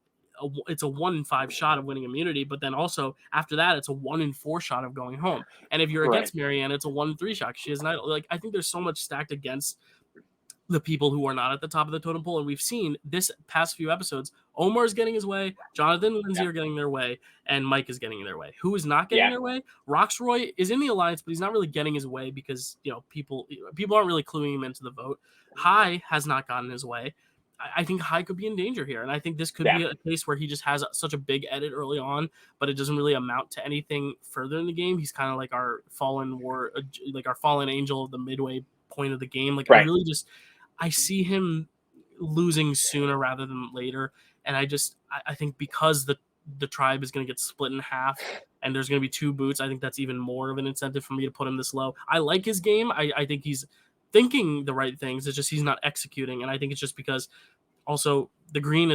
it's a 1 in 5 shot of winning immunity, but then also after that it's a 1 in 4 shot of going home. And if you're against Marianne, it's a 1 in 3 shot. She has an idol. Like I think there's so much stacked against the people who are not at the top of the totem pole, and we've seen this past few episodes. Omar's getting his way, Jonathan and Lindsay are getting their way, and Mike is getting their way. Who is not getting their way? Roxroy is in the alliance, but he's not really getting his way because people aren't really cluing him into the vote. High has not gotten his way. I think High could be in danger here, and I think this could be a case where he just has such a big edit early on, but it doesn't really amount to anything further in the game. He's kind of like our fallen angel of the midway point of the game. Like I see him losing sooner rather than later. And I think because the tribe is going to get split in half and there's going to be 2 boots, I think that's even more of an incentive for me to put him this low. I like his game. I think he's thinking the right things. It's just he's not executing. And I think it's just because Also, the green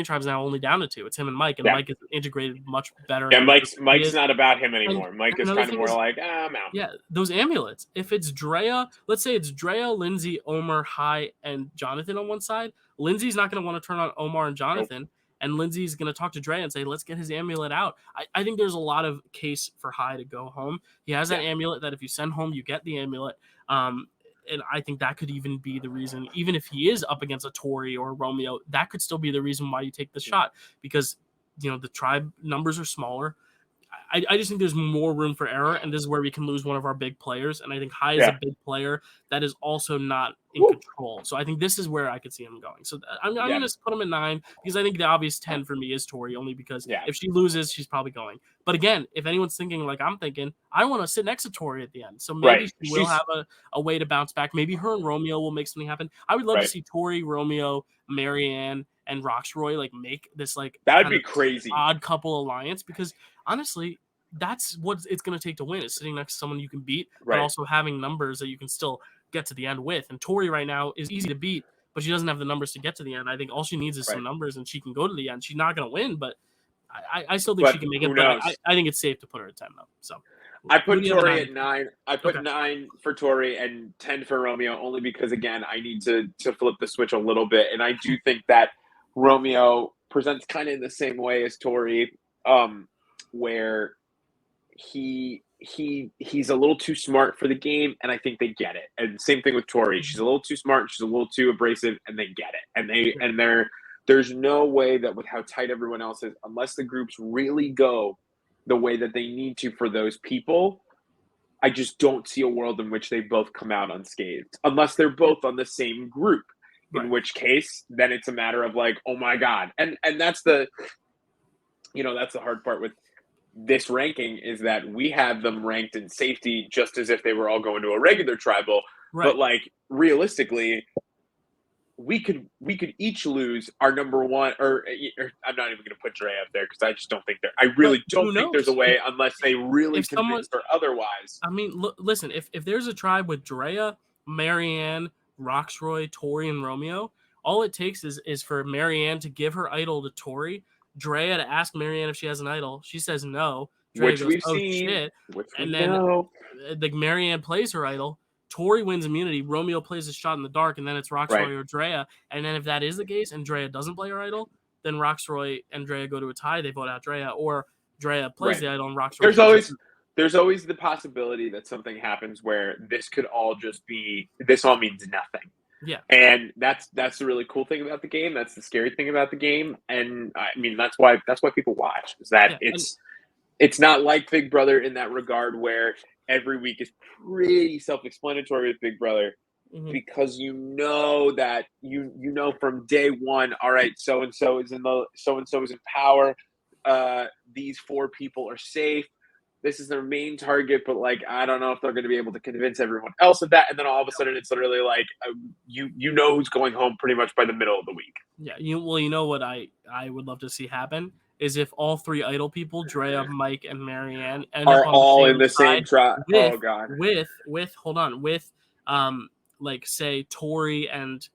tribe's now only down to 2. It's him and Mike, and Mike is integrated much better. Yeah, Mike's not about him anymore. And Mike is kind of more like, I'm out. Yeah, those amulets. If it's Drea, let's say it's Drea, Lindsay, Omar, Hai, and Jonathan on one side, Lindsay's not going to want to turn on Omar and Jonathan, and Lindsay's going to talk to Drea and say, let's get his amulet out. I think there's a lot of case for Hai to go home. He has that amulet that if you send home, you get the amulet. And I think that could even be the reason, even if he is up against a Tori or a Romeo, that could still be the reason why you take the shot, because, the tribe numbers are smaller. I just think there's more room for error, and this is where we can lose one of our big players. And I think Hai is a big player that is also not in control. So I think this is where I could see him going. So I'm going to put him at 9, because I think the obvious 10 for me is Tori, only because if she loses, she's probably going. But again, if anyone's thinking like I'm thinking, I want to sit next to Tori at the end. So maybe she will have a way to bounce back. Maybe her and Romeo will make something happen. I would love to see Tori, Romeo, Marianne, and Roxroy like make this like that'd be crazy odd couple alliance, because honestly, that's what it's going to take to win, is sitting next to someone you can beat, but also having numbers that you can still get to the end with. And Tori right now is easy to beat, but she doesn't have the numbers to get to the end. I think all she needs is some numbers, and she can go to the end. She's not going to win, but I still think she can make it. But I think it's safe to put her at 10 though. So I put Tori at 9. I put 9 for Tori and 10 for Romeo, only because again I need to flip the switch a little bit, and I do think that Romeo presents kind of in the same way as Tori, where he's a little too smart for the game, and I think they get it. And same thing with Tori. She's a little too smart, she's a little too abrasive, and they get it. And there's no way that with how tight everyone else is, unless the groups really go the way that they need to for those people, I just don't see a world in which they both come out unscathed, unless they're both on the same group. In which case, then it's a matter of like, oh my God. And that's the hard part with this ranking, is that we have them ranked in safety just as if they were all going to a regular tribal. But like realistically, we could each lose our number one, or I'm not even going to put Dre up there because I just don't think I really don't think there's a way, unless they really convince her otherwise. I mean, listen, if there's a tribe with Drea, Marianne, Roxroy, Tori, and Romeo, all it takes is for Marianne to give her idol to Tori, Drea to ask Marianne if she has an idol. She says no. Drea goes, we've seen. Shit. And then Marianne plays her idol. Tori wins immunity. Romeo plays a shot in the dark, and then it's Roxroy or Drea. And then if that is the case and Drea doesn't play her idol, then Roxroy and Drea go to a tie. They vote out Drea, or Drea plays the idol and Roxroy. There's always the possibility that something happens where this could all just be, this all means nothing. Yeah. And that's the really cool thing about the game. That's the scary thing about the game. And I mean, that's why people watch, is that it's not like Big Brother in that regard, where every week is pretty self-explanatory with Big Brother, because that you know from day one, all right, so-and-so is in power. These 4 people are safe. This is their main target, but like, I don't know if they're going to be able to convince everyone else of that. And then all of a sudden it's literally like, you know who's going home pretty much by the middle of the week. Yeah. You know what I would love to see happen is if all 3 idol people, Drea, Mike, and Marianne, are all in the same tribe. Oh God. With like say Tori and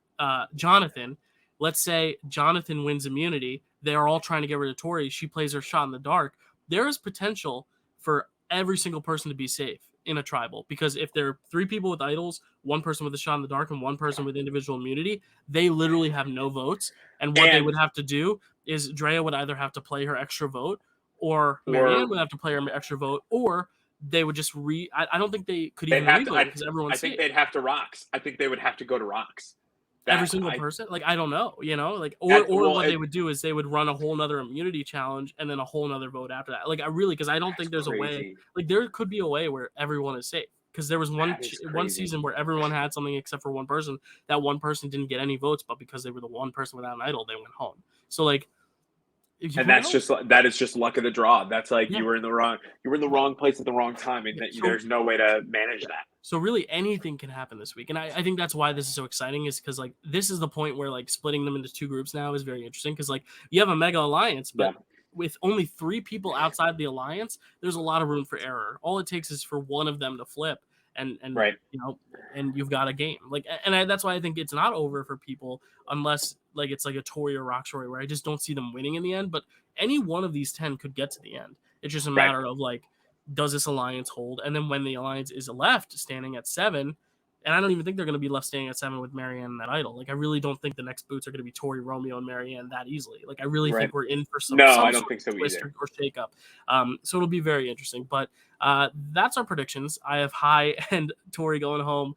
Jonathan. Let's say Jonathan wins immunity. They're all trying to get rid of Tori. She plays her shot in the dark. There is potential for every single person to be safe in a tribal, because if there are 3 people with idols, 1 person with a shot in the dark, and 1 person with individual immunity, they literally have no votes. And what they would have to do is Drea would either have to play her extra vote, or Marianne would have to play her extra vote, or they would just I don't think they could even re-vote because everyone's safe. I think they'd have to rocks. I think they would have to go to rocks. Every single person? Like, I don't know, what they would do is they would run a whole nother immunity challenge and then a whole nother vote after that. Like, because I don't think there's a way, like, there could be a way where everyone is safe. Because there was one season where everyone had something except for one person. That one person didn't get any votes, but because they were the one person without an idol, they went home. So, like, and that is just luck of the draw. That's like you were in the wrong place at the wrong time, and there's no way to manage that. So really anything can happen this week. And I think that's why this is so exciting, is because like this is the point where like splitting them into 2 groups now is very interesting, because like you have a mega alliance, but with only 3 people outside the alliance, there's a lot of room for error. All it takes is for one of them to flip, and Right. you know, and you've got a game. Like, and that's why I think it's not over for people unless like it's like a Tori or Rock story where I just don't see them winning in the end. But any one of these 10 could get to the end. It's just a Right. matter of like, does this alliance hold? And then when the alliance is left standing at 7, and I don't even think they're going to be left standing at 7 with Marianne and that idol. Like, I really don't think the next boots are going to be Tori, Romeo, and Marianne that easily. Like, I really Right. think we're in for some No, I don't sort think of so twist either. or shake up. So it'll be very interesting. But that's our predictions. I have Hai and Tori going home.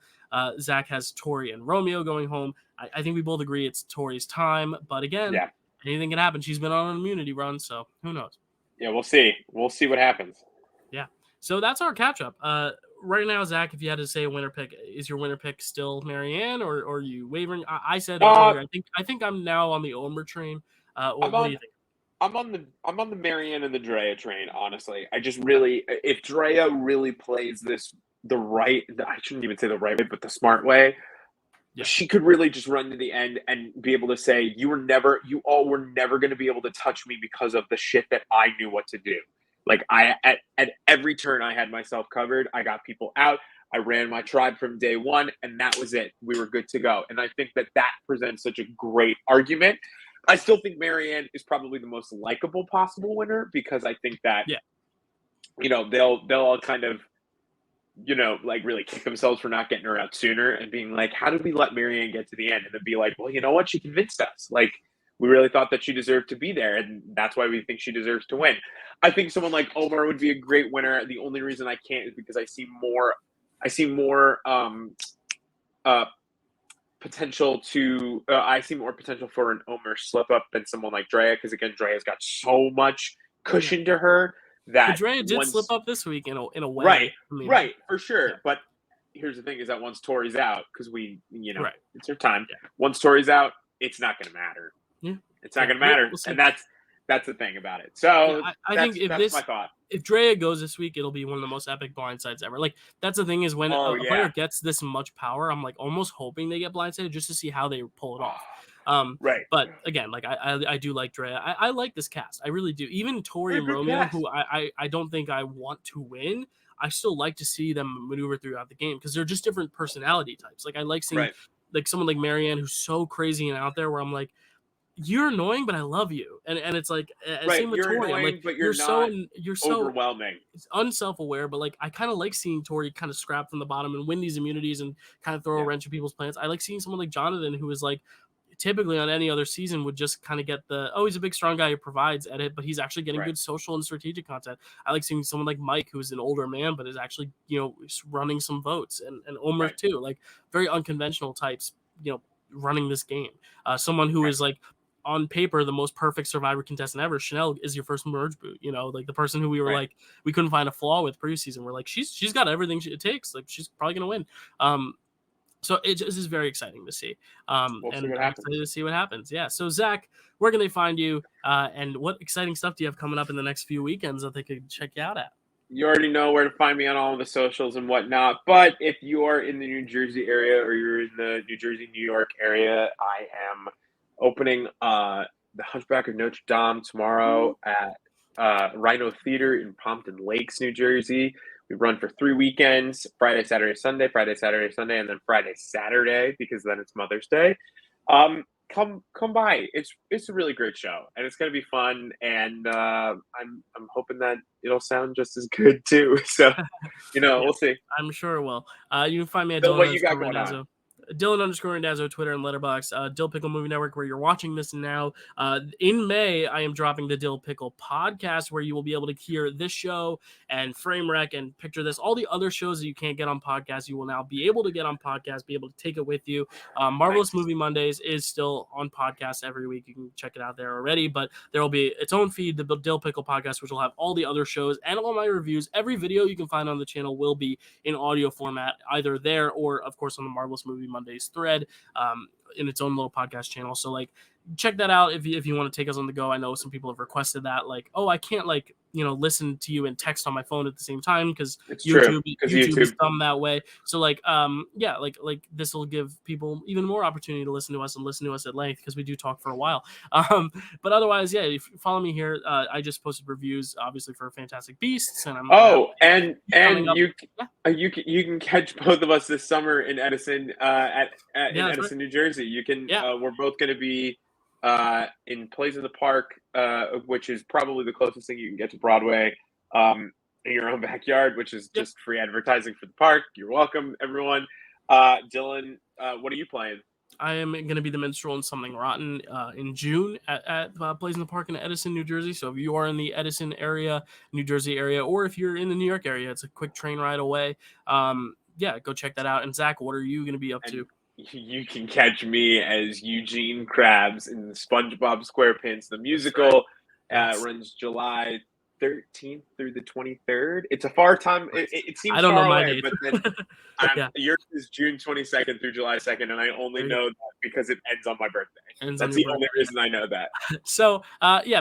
Zach has Tori and Romeo going home. I think we both agree it's Tori's time. But again, Yeah. anything can happen. She's been on an immunity run, so who knows? Yeah, we'll see. We'll see what happens. Yeah. So that's our catch up. Right now, Zach, if you had to say a winner pick, is your winner pick still Marianne, or are you wavering? I said earlier, I think I'm now on the Omer train. What do you think? I'm on the Marianne and the Drea train, honestly. I just really, if Drea really plays this I shouldn't even say the right way, but the smart way, Yeah. she could really just run to the end and be able to say, you all were never going to be able to touch me because of the shit that I knew what to do. Like at every turn I had myself covered. I got people out. I ran my tribe from day one, and that was it. We were good to go. And I think that presents such a great argument. I still think Marianne is probably the most likable possible winner because I think that, they'll all kind of, like really kick themselves for not getting her out sooner and being like, how did we let Marianne get to the end? And then be like, well, you know what? She convinced us. Like, we really thought that she deserved to be there, and that's why we think she deserves to win. I think someone like Omar would be a great winner. The only reason I can't is because I see more potential for an Omer slip up than someone like Drea, because again, Drea's got so much cushion to her that Drea did slip up this week in a way. Right, right, for sure. Yeah. But here's the thing: is that once Tori's out, because it's her time. Yeah. Once Tori's out, it's not going to matter. Yeah, it's not going to matter, and that's the thing about it. So I think that's my thought. If Drea goes this week, it'll be one of the most epic blindsides ever. Like, that's the thing is when a player gets this much power, I'm like almost hoping they get blindsided just to see how they pull it off. Right. But again, like I do like Drea. I like this cast. I really do. Even Tori and Romeo, who I don't think I want to win, I still like to see them maneuver throughout the game because they're just different personality types. Like, I like seeing like someone like Marianne who's so crazy and out there where I'm like, you're annoying, but I love you. And it's like, same with you're Tori. Annoying, I'm like, but you're so overwhelming. It's unself-aware, but like, I kind of like seeing Tori kind of scrap from the bottom and win these immunities and kind of throw a wrench in people's plans. I like seeing someone like Jonathan, who is like, typically on any other season would just kind of get he's a big, strong guy who provides edit, but he's actually getting good social and strategic content. I like seeing someone like Mike, who's an older man, but is actually, running some votes, and Omer too, like very unconventional types, running this game. Someone who is like, on paper, the most perfect Survivor contestant ever. Chanel is your first merge boot, like the person who we were like, we couldn't find a flaw with preseason. We're like, she's got everything it takes. Like, she's probably going to win. So it just is very exciting to see. And I'm excited to see what happens. Yeah. So Zach, where can they find you? And what exciting stuff do you have coming up in the next few weekends that they could check you out at? You already know where to find me on all of the socials and whatnot. But if you are in the New Jersey area or you're in the New Jersey, New York area, I am opening the Hunchback of Notre Dame tomorrow at Rhino Theater in Pompton Lakes, New Jersey. We run for 3 weekends: Friday, Saturday, Sunday, and then Friday, Saturday, because then it's Mother's Day. Come by. It's a really great show, and it's gonna be fun. And I'm hoping that it'll sound just as good too. So we'll see. I'm sure it will. You can find me at Dylan, what you got going on? Dylan_Randazzo, Twitter and Letterboxd. Dill Pickle Movie Network, where you're watching this now. In May, I am dropping the Dill Pickle podcast, where you will be able to hear this show and Frame Rec and Picture This. All the other shows that you can't get on podcasts, you will now be able to get on podcasts, be able to take it with you. Marvelous Movie Mondays is still on podcast every week. You can check it out there already, but there will be its own feed, the Dill Pickle podcast, which will have all the other shows and all my reviews. Every video you can find on the channel will be in audio format, either there or, of course, on the Marvelous Movie Mondays thread, in its own little podcast channel. So like, check that out if you want to take us on the go. I know some people have requested that, like, oh, I can't like listen to you and text on my phone at the same time because It's YouTube true, 'cause YouTube is YouTube. dumb that way. So like like this will give people even more opportunity to listen to us and listen to us at length because we do talk for a while. But otherwise, yeah, if you follow me here, I just posted reviews obviously for Fantastic Beasts, and I'm And coming up. you can catch both of us this summer in Edison in that's Edison, New Jersey. You can Yeah. we're both going to be in Plays in the Park, which is probably the closest thing you can get to Broadway, in your own backyard, which is just free advertising for the park. You're welcome, everyone. Dylan, what are you playing? I am going to be the minstrel in Something Rotten in June at Plays in the Park in Edison, New Jersey. So if you are in the Edison area, New Jersey area, or if you're in the New York area, it's a quick train ride away. Go check that out. And Zach, what are you going to be up to? You can catch me as Eugene Krabs in SpongeBob SquarePants, the musical. Yes. Runs July 13th through the 23rd. It's a far time. It seems I don't far know my away, date. but then yours is June 22nd through July 2nd, and I only know that because it ends on my birthday. That's the only reason I know that. So,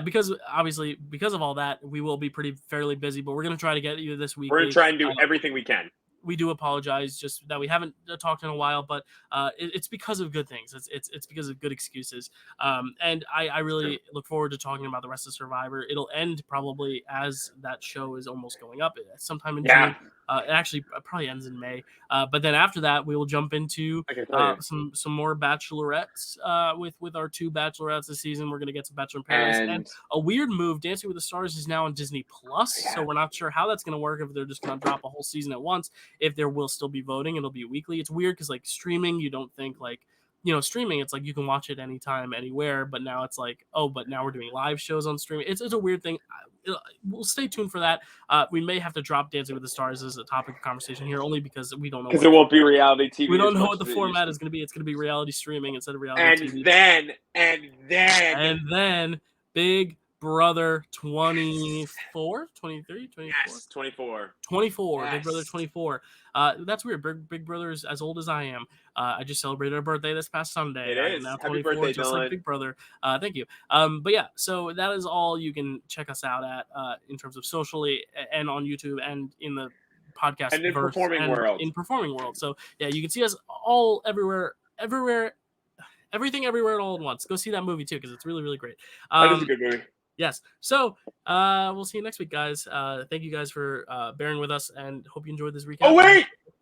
because of all that, we will be fairly busy, but we're going to try to get you this week. We're going to try and do everything we can. We do apologize just that we haven't talked in a while, but it's because of good things. It's because of good excuses. And I really look forward to talking about the rest of Survivor. It'll end probably as that show is almost going up sometime in June. It actually probably ends in May. But then after that, we will jump into some more bachelorettes with our 2 bachelorettes this season. We're going to get to Bachelor in Paradise. And a weird move, Dancing with the Stars is now on Disney Plus. So we're not sure how that's going to work, if they're just going to drop a whole season at once, if there will still be voting. It'll be weekly. It's weird because like streaming, you don't think like, streaming, it's like you can watch it anytime, anywhere. But now it's like, but now we're doing live shows on streaming. It's a weird thing. We'll stay tuned for that. We may have to drop Dancing with the Stars as a topic of conversation here, only because we don't know. Because it won't be reality TV. We don't know what the format is going to be. It's going to be reality streaming instead of reality TV. And then Big Brother 24, 23, 24? Yes, 24. 24, yes. Big Brother 24. That's weird. Big Brother's as old as I am. I just celebrated a birthday this past Sunday. It is. Now Happy 24, birthday, just Dylan. like Big Brother. Thank you. But yeah, so that is all you can check us out at in terms of socially and on YouTube and in the podcast and in performing world. In performing world. So yeah, you can see us all everywhere, everything everywhere all at once. Go see that movie too, because it's really, really great. That is a good movie. Yes. So we'll see you next week, guys. Thank you guys for bearing with us, and hope you enjoyed this recap. Oh,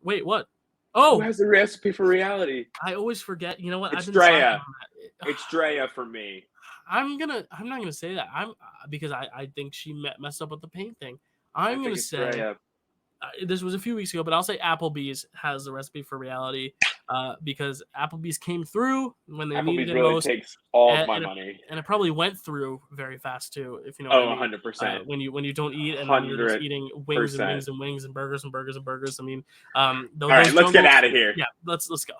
wait, what? Oh, who has the recipe for reality? I always forget. You know what? It's Drea. It's Drea for me. I'm not gonna say that. Because I think she messed up with the paint thing. I'm gonna say Drea. This was a few weeks ago, but I'll say Applebee's has the recipe for reality because Applebee's came through when they needed it really most. Takes all of my money, and it probably went through very fast too. If you know, what I mean. 100%. When you don't eat and then you're just eating wings and wings and wings and burgers and burgers and burgers. I mean, all right, let's get out of here. Yeah, let's go.